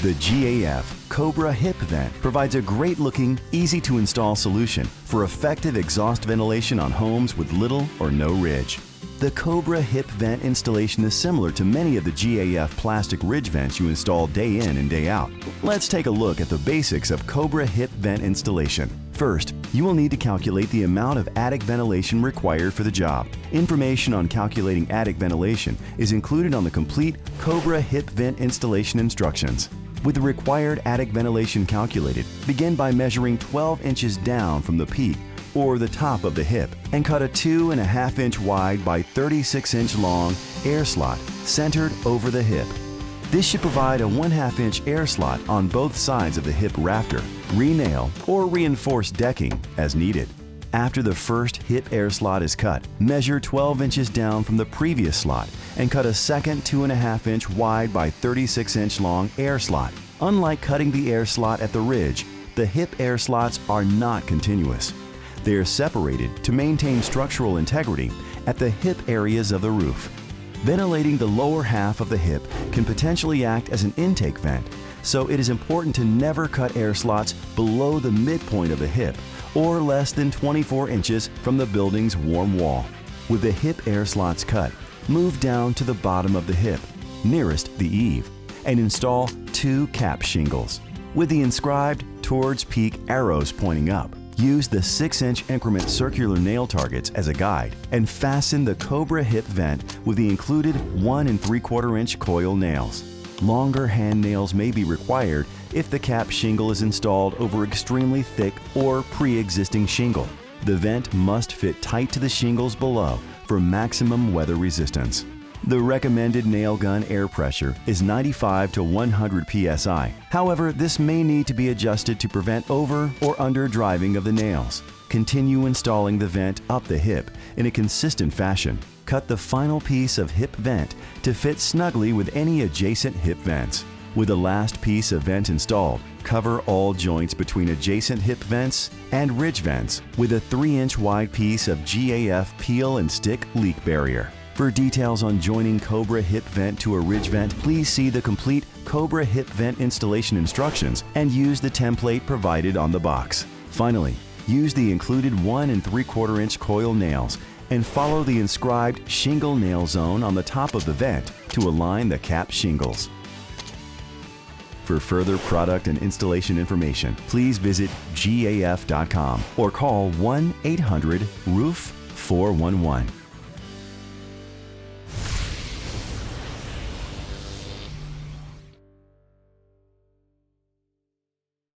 The GAF Cobra Hip Vent provides a great-looking, easy-to-install solution for effective exhaust ventilation on homes with little or no ridge. The Cobra Hip Vent installation is similar to many of the GAF plastic ridge vents you install day in and day out. Let's take a look at the basics of Cobra Hip Vent installation. First, you will need to calculate the amount of attic ventilation required for the job. Information on calculating attic ventilation is included on the complete Cobra Hip Vent installation instructions. With the required attic ventilation calculated, begin by measuring 12 inches down from the peak or the top of the hip and cut a 2.5 inch wide by 36 inch long air slot centered over the hip. This should provide a 1/2 inch air slot on both sides of the hip rafter, re-nail or reinforce decking as needed. After the first hip air slot is cut, measure 12 inches down from the previous slot and cut a second 2.5 inch wide by 36 inch long air slot. Unlike cutting the air slot at the ridge, the hip air slots are not continuous. They are separated to maintain structural integrity at the hip areas of the roof. Ventilating the lower half of the hip can potentially act as an intake vent, so it is important to never cut air slots below the midpoint of the hip or less than 24 inches from the building's warm wall. With the hip air slots cut, move down to the bottom of the hip, nearest the eave, and install 2 cap shingles. With the inscribed towards peak arrows pointing up, use the 6-inch increment circular nail targets as a guide and fasten the Cobra Hip Vent with the included 1 3/4 inch coil nails. Longer hand nails may be required if the cap shingle is installed over extremely thick or pre-existing shingle. The vent must fit tight to the shingles below for maximum weather resistance. The recommended nail gun air pressure is 95 to 100 psi. However, this may need to be adjusted to prevent over or under driving of the nails. Continue installing the vent up the hip in a consistent fashion. Cut the final piece of hip vent to fit snugly with any adjacent hip vents. With the last piece of vent installed, cover all joints between adjacent hip vents and ridge vents with a 3-inch wide piece of GAF peel and stick leak barrier. For details on joining Cobra Hip Vent to a ridge vent, please see the complete Cobra Hip Vent installation instructions and use the template provided on the box. Finally, use the included 1 3/4 inch coil nails and follow the inscribed shingle nail zone on the top of the vent to align the cap shingles. For further product and installation information, please visit gaf.com or call 1-800-ROOF-411.